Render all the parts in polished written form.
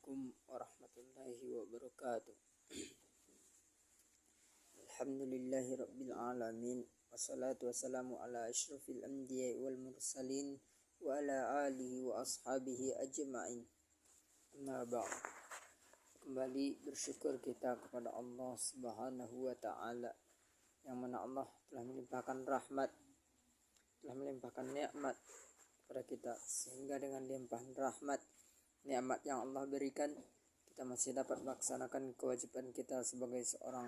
Assalamualaikum warahmatullahi wabarakatuh. Alhamdulillahi rabbil alamin. Wassalatu wassalamu ala asyrafil anbiya wal mursalin wa ala alihi wa ashabihi ajma'in. Amma ba'd. Kembali bersyukur kita kepada Allah Subhanahu wa taala, yang mana Allah telah melimpahkan rahmat, telah melimpahkan nikmat kepada kita, sehingga dengan limpahan rahmat nikmat yang Allah berikan, kita masih dapat melaksanakan kewajiban kita sebagai seorang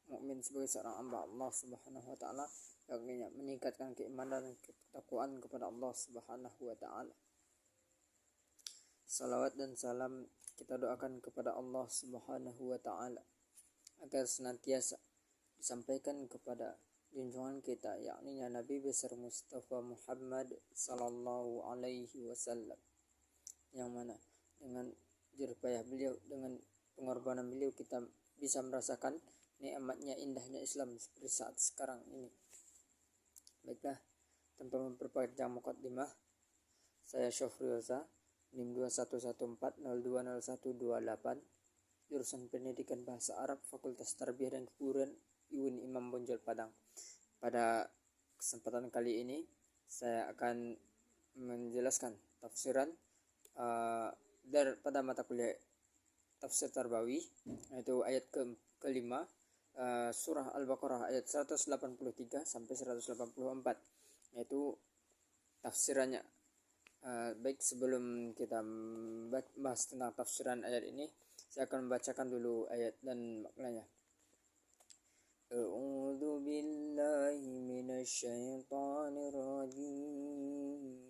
mukmin, sebagai seorang hamba Allah Subhanahu wa taala, yang meningkatkan keimanan dan ketakwaan kepada Allah Subhanahu wa taala. Salawat dan salam kita doakan kepada Allah Subhanahu wa taala agar senantiasa disampaikan kepada junjungan kita, yakni Nabi besar Mustafa Muhammad sallallahu alaihi wasallam, yang mana dengan jeripayah beliau, dengan pengorbanan beliau, kita bisa merasakan nikmatnya, indahnya Islam seperti saat sekarang ini. Baiklah, tanpa memperpanjang mukaddimah, saya Syofri Oza, NIM 2114020128, jurusan Pendidikan Bahasa Arab, Fakultas Tarbiyah dan Keguruan UIN Imam Bonjol Padang. Pada kesempatan kali ini saya akan menjelaskan tafsiran pada mata kuliah tafsir Tarbawi, yaitu ayat kelima, surah Al-Baqarah ayat 183 sampai 184, yaitu tafsirannya. Baik, sebelum kita bahas tentang tafsiran ayat ini, saya akan membacakan dulu ayat dan maknanya. A'udzu billahi minasy syaithanir rajim.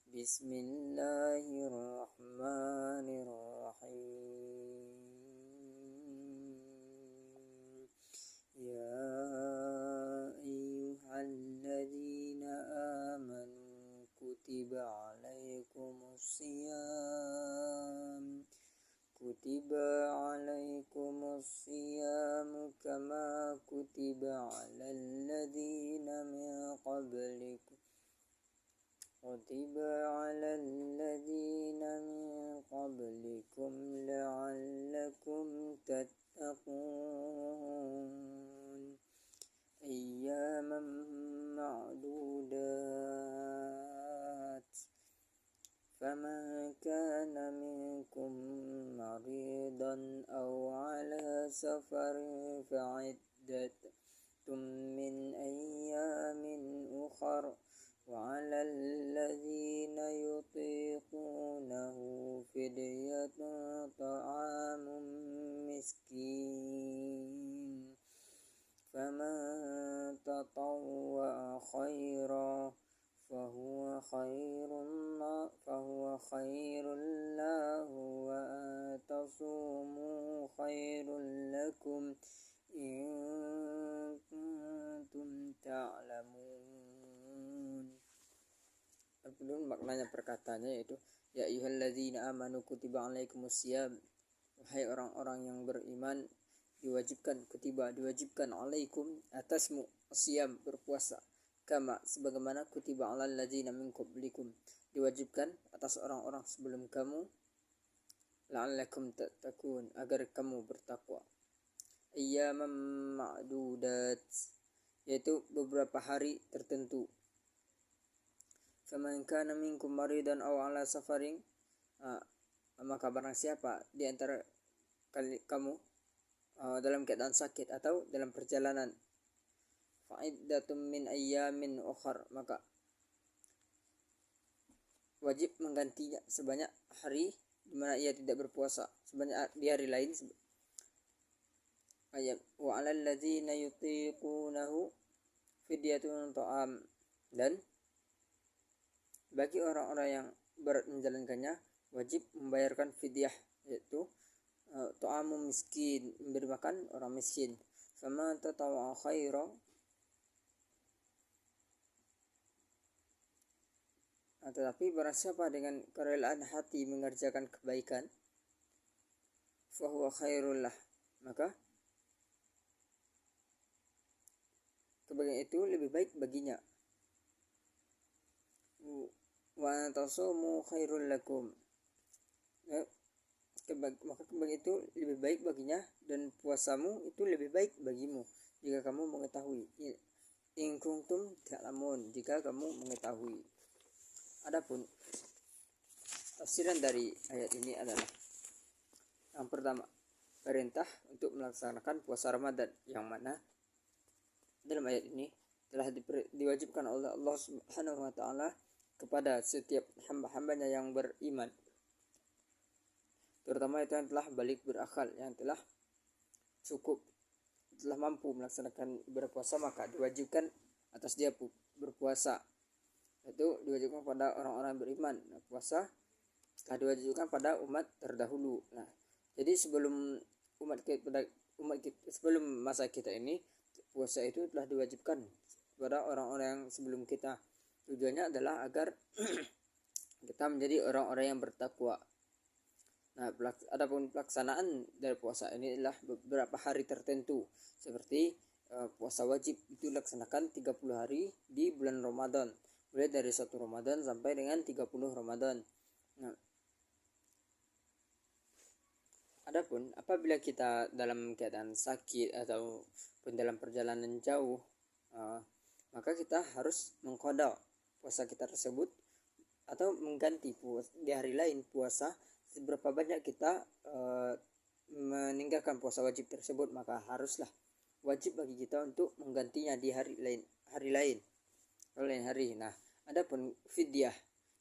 Bismillahirrahmanirrahim. Ya ayyuhalladzina amanu kutiba alaikumus kama kutiba alal ladzina min qablikum la'allakum tattaqun. Ayyaman ma'dudat. Faman kana minkum maridan aw ala safarin fa'iddatun min ayyamin ukhar. وعلى الذين يطيقونه فدية طعام مسكين فمن تطوع خيرا فهو خير له وأن تصوموا خير لكم إن كنتم تعلمون. Maknanya perkataannya yaitu, ya ayyuhalladzina amanu kutiba alaikumusiyam, wahai orang-orang yang beriman, diwajibkan alaikum atasmu asyam, berpuasa, kama sebagaimana kutiba alal ladzina min qablikum, diwajibkan atas orang-orang sebelum kamu, la'allakum tattaqun, agar kamu bertakwa. Ayyaman ma'dudat, yaitu beberapa hari tertentu. Faman kana minkum maridan aw ala safarin, maka barang siapa di antara kamu dalam keadaan sakit atau dalam perjalanan, fa'iddatum min ayyamin ukhar, maka wajib menggantinya sebanyak hari di mana ia tidak berpuasa, sebanyak di hari lain. Ayat wa 'alal ladzina yutiqunahu fidyatun ta'am, dan bagi orang-orang yang menjalankannya wajib membayarkan fidyah, yaitu ta'amu miskin, memberi makan orang miskin. Faman tatawwa khairan, tetapi barang siapa dengan kerelaan hati mengerjakan kebaikan, fahuwa khairul lah, maka kebaikan itu lebih baik baginya. wa tasumu khairul lakum. Maka itu lebih baik baginya, dan puasamu itu lebih baik bagimu jika kamu mengetahui. In kuntum ta'lamun, jika kamu mengetahui. Adapun tafsiran dari ayat ini adalah, yang pertama, perintah untuk melaksanakan puasa Ramadan, yang mana dalam ayat ini telah diwajibkan oleh Allah Subhanahu wa taala kepada setiap hamba-hambanya yang beriman, terutama itu yang telah balik berakal, yang telah cukup, telah mampu melaksanakan ibadah puasa, maka diwajibkan atas dia berpuasa. Itu diwajibkan pada orang-orang beriman. Nah, puasa telah diwajibkan pada umat terdahulu. Nah, jadi sebelum sebelum masa kita ini, puasa itu telah diwajibkan kepada orang-orang yang sebelum kita. Tujuannya adalah agar kita menjadi orang-orang yang bertakwa. Nah, adapun pelaksanaan dari puasa ini adalah beberapa hari tertentu, seperti puasa wajib itu dilaksanakan 30 hari di bulan Ramadan, mulai dari 1 Ramadan sampai dengan 30 Ramadan. Nah, adapun apabila kita dalam keadaan sakit ataupun dalam perjalanan jauh, maka kita harus mengqada puasa kita tersebut atau mengganti di hari lain puasa. Seberapa banyak kita meninggalkan puasa wajib tersebut, maka haruslah wajib bagi kita untuk menggantinya di hari lain. Nah, adapun fidyah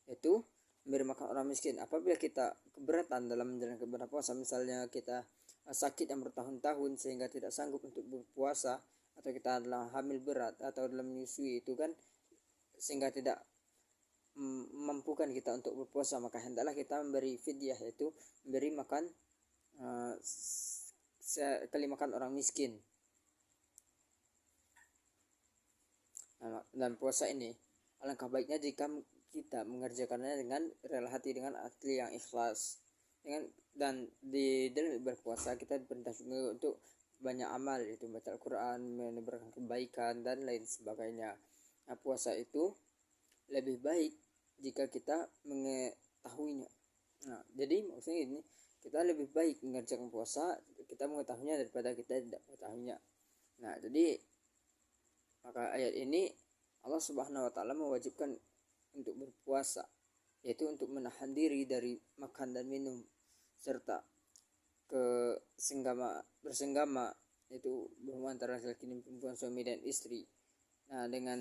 yaitu memberi makan orang miskin. Apabila kita keberatan dalam menjalankan ibadah puasa, misalnya kita sakit yang bertahun-tahun sehingga tidak sanggup untuk berpuasa, atau kita adalah hamil berat atau dalam menyusui, itu kan sehingga tidak memampukan kita untuk berpuasa, maka hendaklah kita memberi fidyah, yaitu memberi makan sekali makan orang miskin. Dan puasa ini alangkah baiknya jika kita mengerjakannya dengan rela hati, dengan hati yang ikhlas, dan di dalam berpuasa kita diperintah juga untuk banyak amal, yaitu baca Al-Quran, menebarkan kebaikan dan lain sebagainya. Nah, puasa itu lebih baik jika kita mengetahuinya. Nah, jadi maksudnya ini, kita lebih baik mengerjakan puasa kita mengetahuinya daripada kita tidak mengetahuinya. Nah, jadi maka ayat ini Allah Subhanahu wa taala mewajibkan untuk berpuasa, yaitu untuk menahan diri dari makan dan minum serta bersenggama, yaitu berhubungan antara laki-laki dan perempuan, suami dan istri. Nah, dengan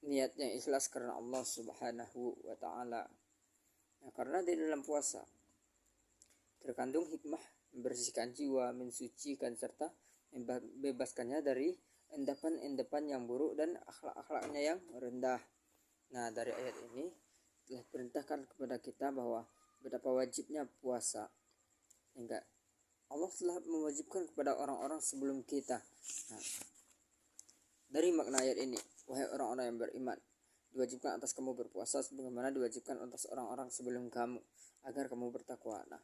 niat yang ikhlas karena Allah Subhanahu wa taala. Nah, karena di dalam puasa terkandung hikmah membersihkan jiwa, mensucikan serta membebaskannya dari endapan-endapan yang buruk dan akhlak-akhlaknya yang rendah. Nah, dari ayat ini telah perintahkan kepada kita bahwa betapa wajibnya puasa, hingga Allah telah mewajibkan kepada orang-orang sebelum kita. Nah, dari makna ayat ini, wahai orang-orang yang beriman, diwajibkan atas kamu berpuasa sebagaimana diwajibkan atas orang-orang sebelum kamu, agar kamu bertakwa. Nah,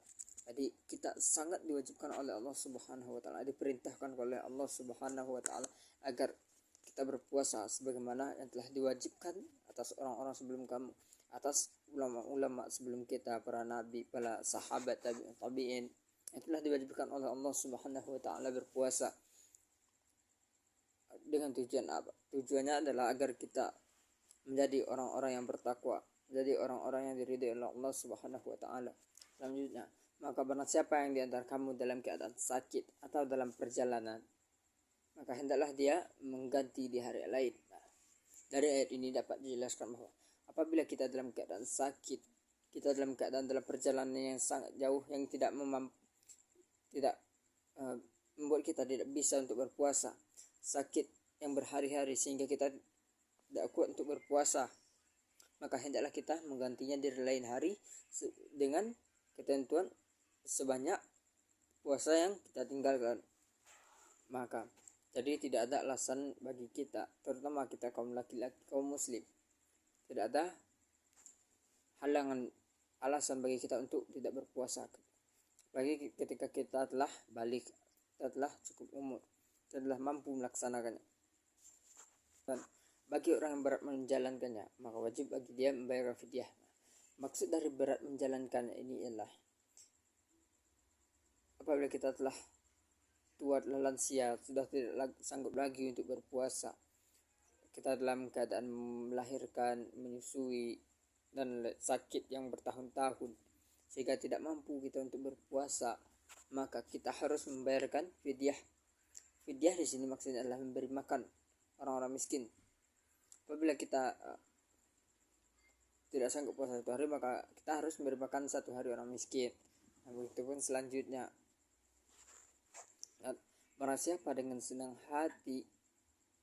jadi kita sangat diwajibkan oleh Allah Subhanahu wa taala, diperintahkan oleh Allah Subhanahu wa taala agar kita berpuasa sebagaimana yang telah diwajibkan atas orang-orang sebelum kamu, atas ulama-ulama sebelum kita, para nabi, para sahabat, tabi'in, yang telah diwajibkan oleh Allah Subhanahu wa taala berpuasa. Dengan tujuan apa? Tujuannya adalah agar kita menjadi orang-orang yang bertakwa, menjadi orang-orang yang diridhai oleh Allah Subhanahu wa taala. Selanjutnya, maka barang siapa yang di antara kamu dalam keadaan sakit atau dalam perjalanan, maka hendaklah dia mengganti di hari lain. Nah, dari ayat ini dapat dijelaskan bahwa apabila kita dalam keadaan sakit, kita dalam keadaan dalam perjalanan yang sangat jauh, yang tidak membuat kita tidak bisa untuk berpuasa, sakit yang berhari-hari sehingga kita tidak kuat untuk berpuasa, maka hendaklah kita menggantinya di lain hari dengan ketentuan sebanyak puasa yang kita tinggalkan. Maka jadi tidak ada alasan bagi kita, terutama kita kaum laki-laki, kaum muslim, tidak ada alasan bagi kita untuk tidak berpuasa, bagi ketika kita telah balik, kita telah cukup umur, kita telah mampu melaksanakannya. Dan bagi orang yang berat menjalankannya, maka wajib bagi dia membayar fidyah. Maksud dari berat menjalankan ini ialah apabila kita telah tua, telah lansia, sudah tidak sanggup lagi untuk berpuasa, kita dalam keadaan melahirkan, menyusui, dan sakit yang bertahun-tahun sehingga tidak mampu kita untuk berpuasa, maka kita harus membayarkan fidyah. Fidyah di sini maksudnya adalah memberi makan orang-orang miskin. Apabila kita tidak sanggup puasa 1 hari, maka kita harus memberi makan 1 hari orang miskin. Nah, begitu pun selanjutnya. Barang siapa dengan senang hati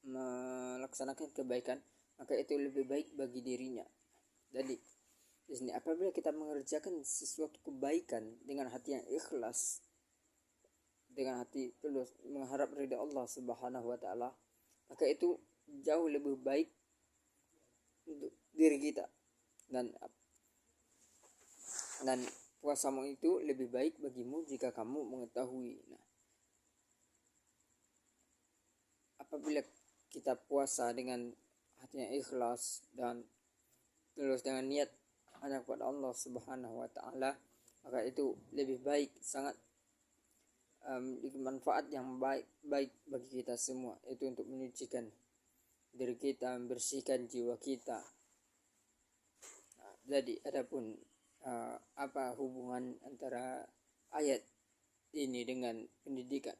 melaksanakan kebaikan, maka itu lebih baik bagi dirinya. Jadi di sini apabila kita mengerjakan sesuatu kebaikan dengan hati yang ikhlas, dengan hati tulus mengharap ridha Allah Subhanahu wa taala, maka itu jauh lebih baik untuk diri kita, dan puasamu itu lebih baik bagimu jika kamu mengetahui. Nah, apabila kita puasa dengan hati yang ikhlas dan tulus dengan niat hanya kepada Allah Subhanahu wa taala, maka itu lebih baik, sangat manfaat yang baik bagi kita semua, itu untuk menyucikan diri kita, membersihkan jiwa kita. Nah, jadi adapun apa hubungan antara ayat ini dengan pendidikan?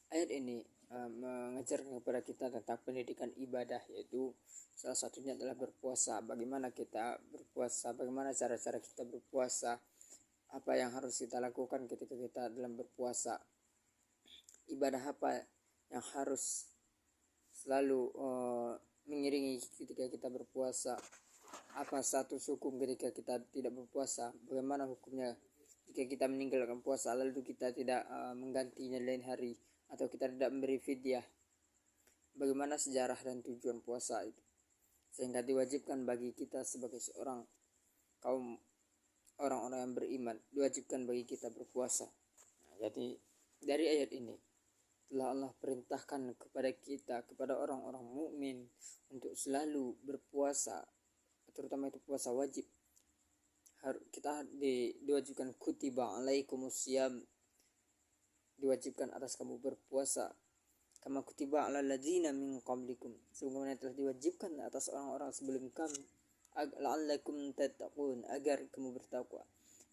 Ayat ini mengajarkan kepada kita tentang pendidikan ibadah, yaitu salah satunya adalah berpuasa. Bagaimana kita berpuasa, bagaimana cara-cara kita berpuasa, apa yang harus kita lakukan ketika kita dalam berpuasa, ibadah apa yang harus selalu mengiringi ketika kita berpuasa, apa status hukum ketika kita tidak berpuasa, bagaimana hukumnya jika kita meninggalkan puasa lalu kita tidak menggantinya lain hari, atau kita tidak memberi fidyah, bagaimana sejarah dan tujuan puasa itu, sehingga diwajibkan bagi kita sebagai seorang kaum orang-orang yang beriman, diwajibkan bagi kita berpuasa. Nah, jadi dari ayat ini telah Allah perintahkan kepada kita, kepada orang-orang mukmin, untuk selalu berpuasa, terutama itu puasa wajib. Kita diwajibkan kutiba alaikumusiyam, diwajibkan atas kamu berpuasa, kama kutiba alal ladzina min qablikum, sebagaimana telah diwajibkan atas orang-orang sebelum kamu, la'allakum tattaqun, agar kamu bertakwa.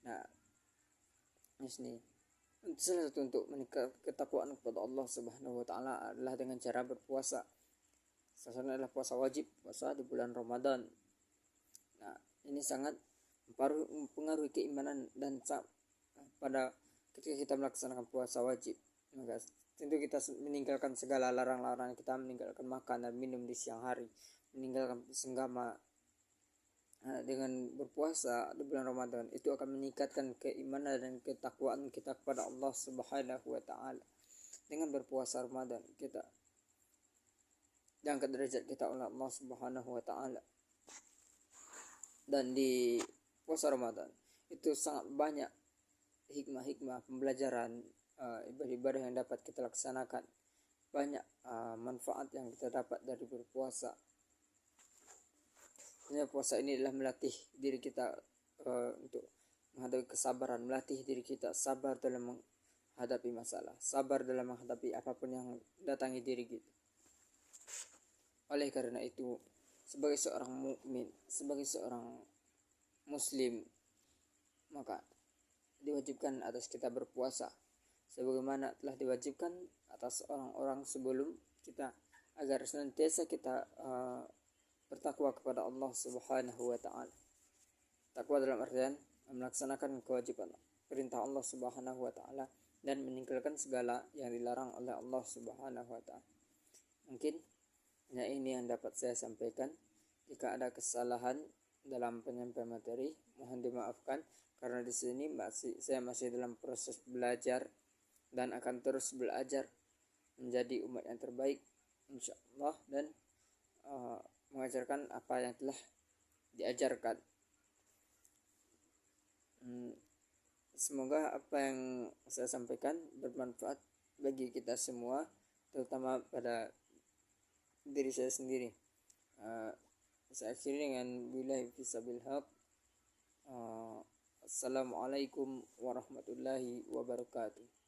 Nah, ini salah satu untuk meningkatkan ketakwaan kepada Allah Subhanahu wa taala adalah dengan cara berpuasa. Salah satunya adalah puasa wajib, puasa di bulan Ramadan. Nah, ini sangat mempengaruhi keimanan dan pada ketika kita melaksanakan puasa wajib, maka tentu kita meninggalkan segala larang-larangan, kita meninggalkan makan dan minum di siang hari, meninggalkan senggama. Dengan berpuasa di bulan Ramadan itu akan meningkatkan keimanan dan ketakwaan kita kepada Allah Subhanahu wa taala. Dengan berpuasa Ramadan kita diangkat derajat kita oleh Allah Subhanahu wa taala. Dan di puasa Ramadan itu sangat banyak hikmah-hikmah, pembelajaran, ibadah-ibadah yang dapat kita laksanakan. Banyak manfaat yang kita dapat dari berpuasa. Puasa ini adalah melatih diri kita untuk menghadapi kesabaran, melatih diri kita sabar dalam menghadapi masalah, sabar dalam menghadapi apapun yang datangi diri kita. Oleh karena itu, sebagai seorang mukmin, sebagai seorang muslim, maka diwajibkan atas kita berpuasa sebagaimana telah diwajibkan atas orang-orang sebelum kita, agar senantiasa kita bertakwa kepada Allah Subhanahu wa taala. Takwa dalam artian melaksanakan kewajiban perintah Allah Subhanahu wa taala dan meninggalkan segala yang dilarang oleh Allah Subhanahu wa taala. Mungkin hanya ini yang dapat saya sampaikan. Jika ada kesalahan dalam penyampaian materi, mohon dimaafkan, karena di sini saya masih dalam proses belajar dan akan terus belajar menjadi umat yang terbaik insyaallah, dan mengajarkan apa yang telah diajarkan. Semoga apa yang saya sampaikan bermanfaat bagi kita semua, terutama pada diri saya sendiri. Saya akhiri dengan billahi fisabilillah. Assalamualaikum warahmatullahi wabarakatuh.